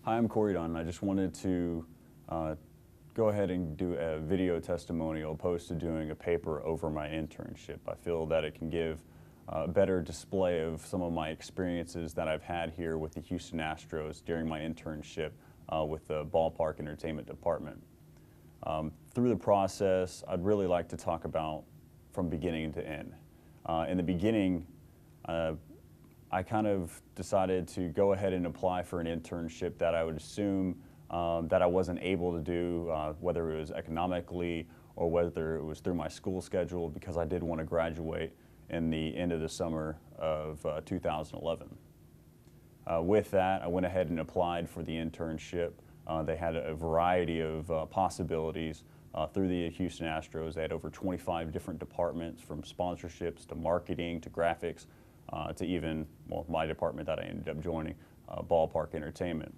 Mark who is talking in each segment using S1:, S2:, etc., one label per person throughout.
S1: Hi, I'm Corey Dunn. I just wanted to go ahead and do a video testimonial opposed to doing a paper over my internship. I feel that it can give a better display of some of my experiences that I've had here with the Houston Astros during my internship with the ballpark entertainment department. Through the process, I'd really like to talk about from beginning to end. In the beginning, I kind of decided to go ahead and apply for an internship that I would assume that I wasn't able to do, whether it was economically or whether it was through my school schedule, because I did want to graduate in the end of the summer of 2011. With that, I went ahead and applied for the internship. They had a variety of possibilities through the Houston Astros. They had over 25 different departments, from sponsorships to marketing to graphics, to even, well, my department that I ended up joining, ballpark entertainment.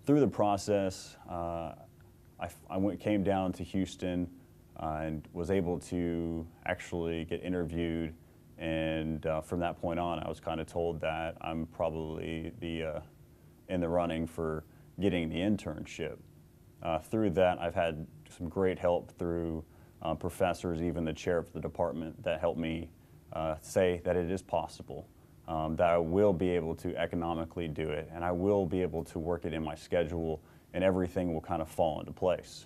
S1: Through the process, came down to Houston and was able to actually get interviewed, and from that point on, I was kind of told that I'm probably in the running for getting the internship. Through that, I've had some great help through professors, even the chair of the department, that helped me say that it is possible, that I will be able to economically do it, and I will be able to work it in my schedule, and everything will kind of fall into place.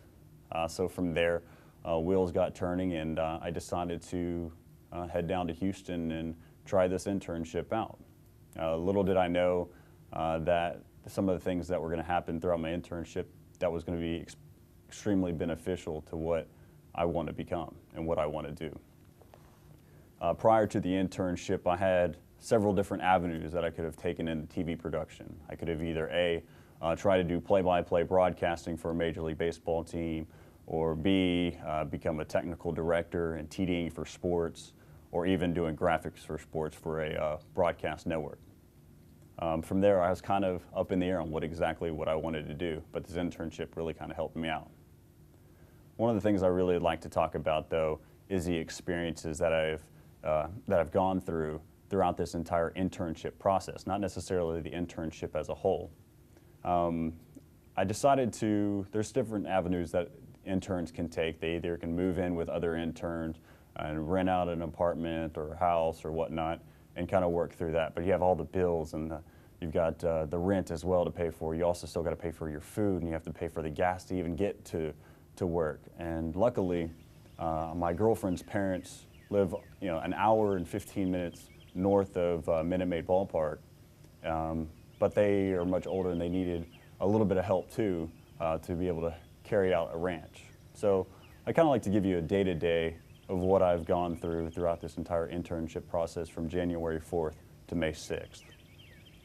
S1: So from there, wheels got turning, and I decided to head down to Houston and try this internship out. Little did I know that some of the things that were going to happen throughout my internship that was going to be extremely beneficial to what I want to become and what I want to do. Prior to the internship, I had several different avenues that I could have taken in TV production. I could have either try to do play-by-play broadcasting for a Major League Baseball team, or B, become a technical director and TDing for sports, or even doing graphics for sports for a broadcast network. From there, I was kind of up in the air on what I wanted to do, but this internship really kind of helped me out. One of the things I really like to talk about, though, is the experiences that I've gone through throughout this entire internship process, not necessarily the internship as a whole. I decided there's different avenues that interns can take. They either can move in with other interns and rent out an apartment or a house or whatnot and kind of work through that. But you have all the bills, and you've got the rent as well to pay for. You also still got to pay for your food, and you have to pay for the gas to even get to work. And luckily, my girlfriend's parents live, an hour and 15 minutes north of Minute Maid Ballpark, but they are much older and they needed a little bit of help too to be able to carry out a ranch. So I kind of like to give you a day-to-day of what I've gone throughout this entire internship process from January 4th to May 6th.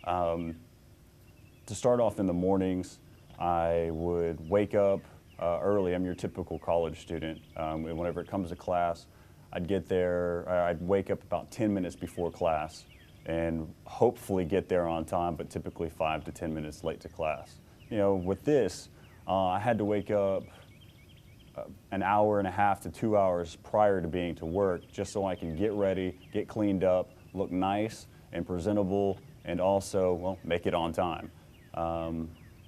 S1: To start off in the mornings, I would wake up early. I'm your typical college student. Whenever it comes to class, I'd wake up about 10 minutes before class and hopefully get there on time, but typically 5 to 10 minutes late to class. With this, I had to wake up an hour and a half to 2 hours prior to being to work, just so I can get ready, get cleaned up, look nice and presentable, and also, well, make it on time.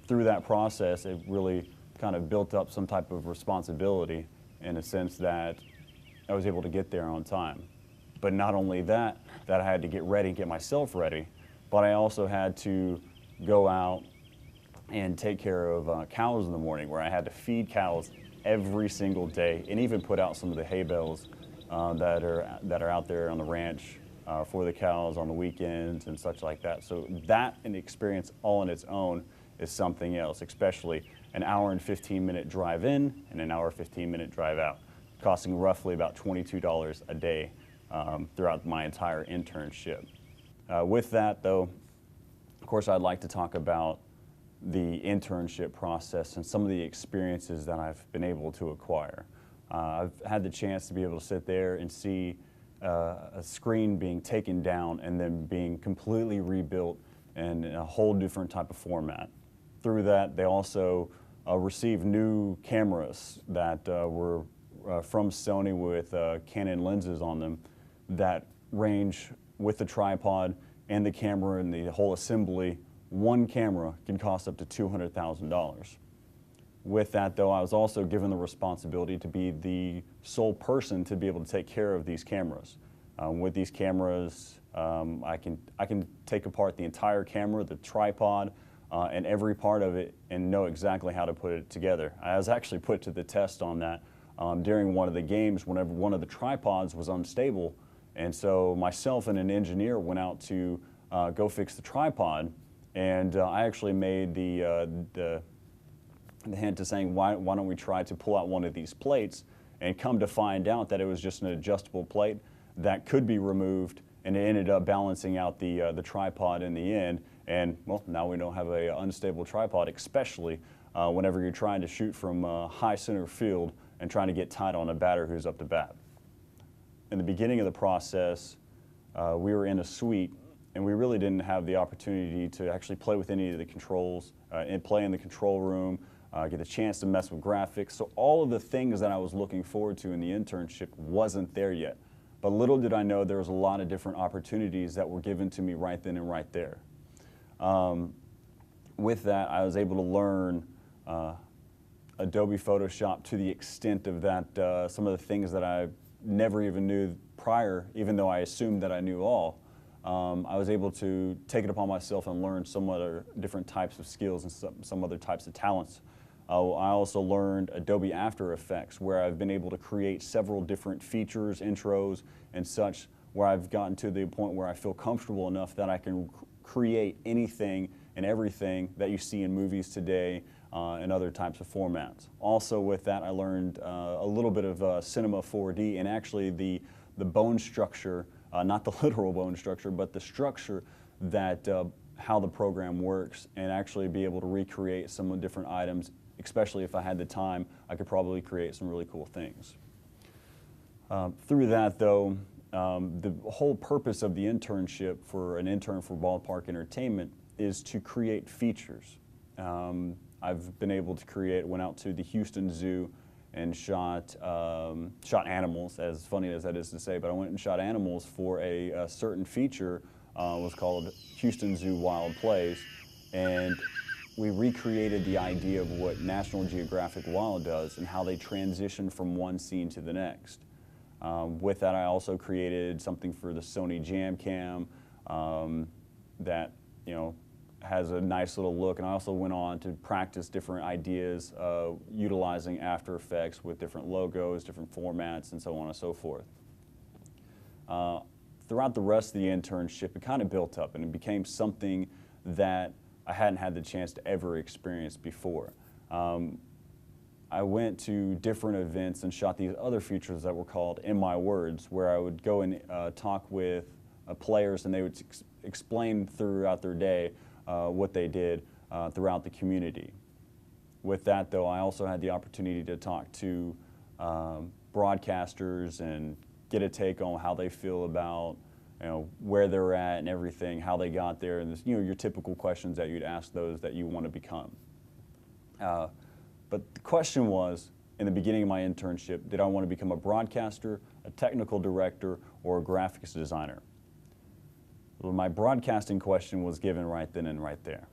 S1: Through that process, it really kind of built up some type of responsibility, in a sense that I was able to get there on time. But not only that I had to get ready, get myself ready, but I also had to go out and take care of cows in the morning, where I had to feed cows every single day, and even put out some of the hay bales that are out there on the ranch for the cows on the weekends and such like that. So that, an experience all on its own, is something else, especially an hour and 15-minute drive in and an hour 15-minute drive out, costing roughly about $22 a day throughout my entire internship. With that, though, of course, I'd like to talk about the internship process and some of the experiences that I've been able to acquire. I've had the chance to be able to sit there and see a screen being taken down and then being completely rebuilt in a whole different type of format. Through that, they also received new cameras that were from Sony with Canon lenses on them that range with the tripod and the camera and the whole assembly one camera can cost up to $200,000. With that, though, I was also given the responsibility to be the sole person to be able to take care of these cameras. With these cameras, I can take apart the entire camera, the tripod, and every part of it, and know exactly how to put it together. I was actually put to the test on that during one of the games whenever one of the tripods was unstable, and so myself and an engineer went out to go fix the tripod, and I actually made the hint to saying, why don't we try to pull out one of these plates, and come to find out that it was just an adjustable plate that could be removed, and it ended up balancing out the tripod in the end. And well, now we don't have a unstable tripod, especially whenever you're trying to shoot from high center field and trying to get tight on a batter who's up to bat. In the beginning of the process, we were in a suite, and we really didn't have the opportunity to actually play with any of the controls and play in the control room, get a chance to mess with graphics. So all of the things that I was looking forward to in the internship wasn't there yet. But little did I know there was a lot of different opportunities that were given to me right then and right there. With that, I was able to learn Adobe Photoshop to the extent of that some of the things that I never even knew prior, even though I assumed that I knew all. I was able to take it upon myself and learn some other different types of skills and some other types of talents. I also learned Adobe After Effects, where I've been able to create several different features, intros, and such, where I've gotten to the point where I feel comfortable enough that I can create anything and everything that you see in movies today and other types of formats. Also with that, I learned a little bit of Cinema 4D, and actually the bone structure, not the literal bone structure, but the structure that how the program works, and actually be able to recreate some different items. Especially if I had the time, I could probably create some really cool things. Through that, though, the whole purpose of the internship for an intern for Ballpark Entertainment is to create features. I've been able to create, went out to the Houston Zoo and shot animals, as funny as that is to say, but I went and shot animals for a certain feature, was called Houston Zoo Wild Plays, and we recreated the idea of what National Geographic Wild does and how they transition from one scene to the next. With that, I also created something for the Sony Jam Cam that has a nice little look, and I also went on to practice different ideas utilizing After Effects with different logos, different formats, and so on and so forth. Throughout the rest of the internship, it kind of built up, and it became something that I hadn't had the chance to ever experience before. I went to different events and shot these other features that were called In My Words, where I would go and talk with players, and they would explain throughout their day what they did throughout the community. With that, though, I also had the opportunity to talk to broadcasters and get a take on how they feel about where they're at and everything, how they got there, and this, your typical questions that you'd ask those that you want to become. But the question was, in the beginning of my internship, did I want to become a broadcaster, a technical director, or a graphics designer? Well, my broadcasting question was given right then and right there.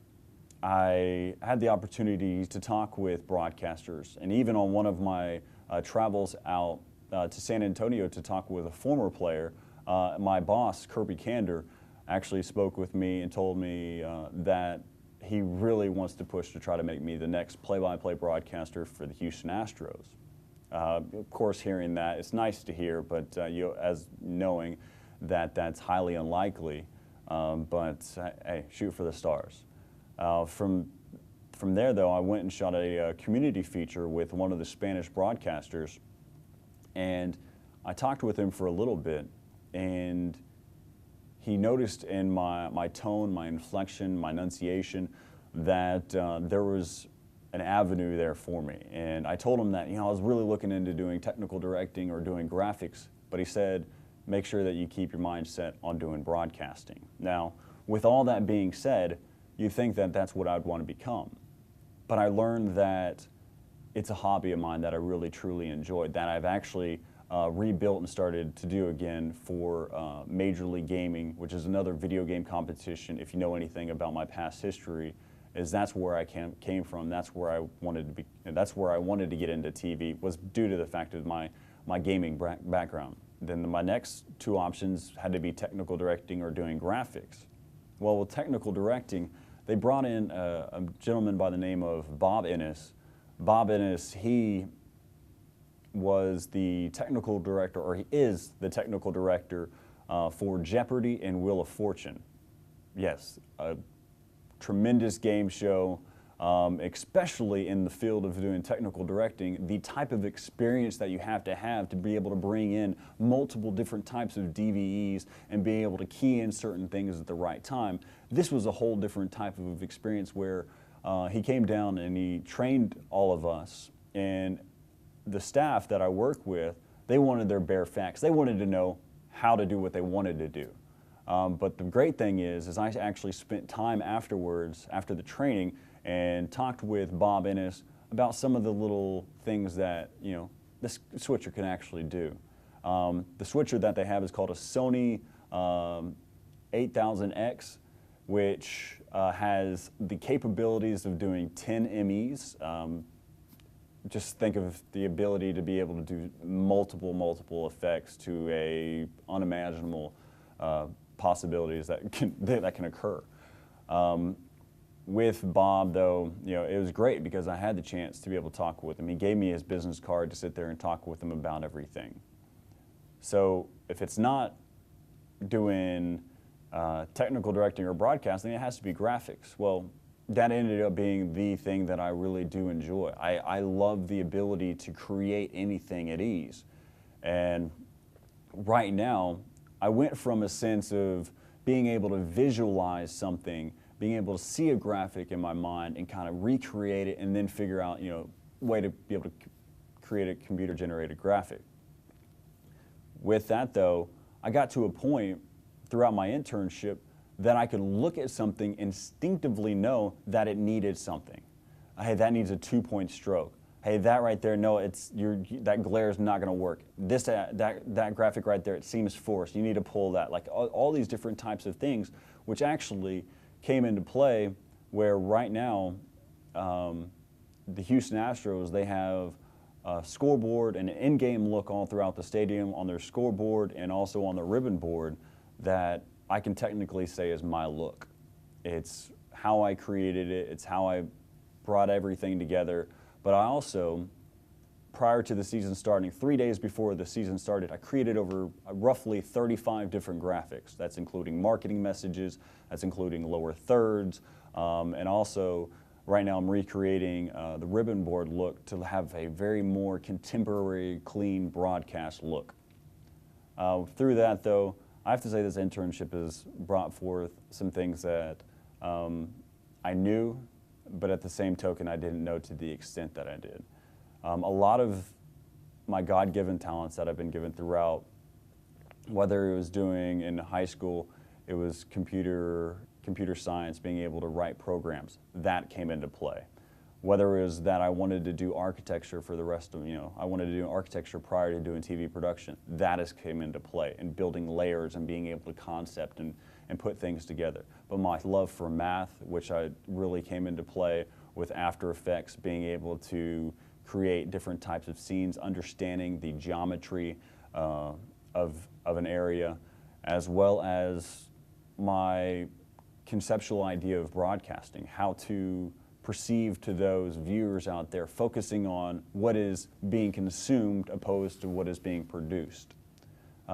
S1: I had the opportunity to talk with broadcasters, and even on one of my travels out to San Antonio to talk with a former player, my boss, Kirby Kander, actually spoke with me and told me that he really wants to push to try to make me the next play-by-play broadcaster for the Houston Astros. Of course, hearing that, it's nice to hear, but as knowing that that's highly unlikely, but hey, shoot for the stars. From there, though, I went and shot a community feature with one of the Spanish broadcasters, and I talked with him for a little bit, and he noticed in my tone, my inflection, my enunciation, that there was an avenue there for me. And I told him that I was really looking into doing technical directing or doing graphics, but he said, make sure that you keep your mind set on doing broadcasting. Now, with all that being said, you think that that's what I'd want to become. But I learned that it's a hobby of mine that I really truly enjoyed, that I've actually rebuilt and started to do again for Major League Gaming, which is another video game competition. If you know anything about my past history, is that's where I came from. That's where I wanted to be. That's where I wanted to get into TV, was due to the fact of my gaming background. Then my next two options had to be technical directing or doing graphics. Well, with technical directing, they brought in a gentleman by the name of Bob Ennis. Bob Ennis, he was the technical director, or he is the technical director for Jeopardy and Wheel of Fortune. Yes, a tremendous game show, especially in the field of doing technical directing, the type of experience that you have to be able to bring in multiple different types of DVEs and be able to key in certain things at the right time. This was a whole different type of experience where he came down and he trained all of us, and the staff that I work with, they wanted their bare facts. They wanted to know how to do what they wanted to do. But the great thing is I actually spent time afterwards, after the training, and talked with Bob Ennis about some of the little things that, you know, this switcher can actually do. The switcher that they have is called a Sony 8000X, which has the capabilities of doing 10 MEs. Just think of the ability to be able to do multiple effects to a unimaginable possibilities that can occur. With Bob, though, you know, it was great because I had the chance to be able to talk with him. He gave me his business card to sit there and talk with him about everything. So if it's not doing technical directing or broadcasting, it has to be graphics. Well, that ended up being the thing that I really do enjoy. I love the ability to create anything at ease. And right now, I went from a sense of being able to visualize something, being able to see a graphic in my mind and kind of recreate it and then figure out, you know, way to be able to create a computer-generated graphic. With that, though, I got to a point throughout my internship that I could look at something, instinctively know that it needed something. Hey, that needs a 2-point stroke. Hey, that right there, no, that glare is not going to work. That graphic right there, it seems forced. You need to pull that. Like all these different types of things, which actually came into play where right now, the Houston Astros, they have a scoreboard and an in-game look all throughout the stadium on their scoreboard and also on the ribbon board that I can technically say is my look. It's how I created it. It's how I brought everything together. But I also, prior to the season starting, 3 days before the season started, I created over roughly 35 different graphics. That's including marketing messages, that's including lower thirds, and also right now I'm recreating the ribbon board look to have a very more contemporary, clean broadcast look. Through that, though, I have to say this internship has brought forth some things that I knew, but at the same token, I didn't know to the extent that I did. A lot of my God-given talents that I've been given throughout, whether it was doing in high school, it was computer science, being able to write programs, that came into play. Whether it was that I wanted to do architecture for the rest of, I wanted to do architecture prior to doing TV production, that has came into play, and building layers and being able to concept and put things together. But my love for math, which I really came into play with After Effects, being able to create different types of scenes, understanding the geometry of an area, as well as my conceptual idea of broadcasting, how to perceive to those viewers out there, focusing on what is being consumed opposed to what is being produced.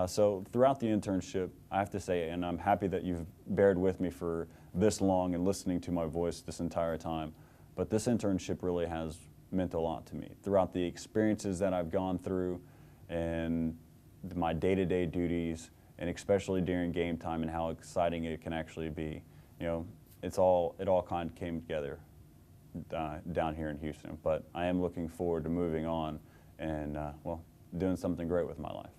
S1: So throughout the internship, I have to say, and I'm happy that you've bared with me for this long and listening to my voice this entire time, but this internship really has meant a lot to me. Throughout the experiences that I've gone through and my day-to-day duties, and especially during game time and how exciting it can actually be, it all kind of came together down here in Houston. But I am looking forward to moving on and, doing something great with my life.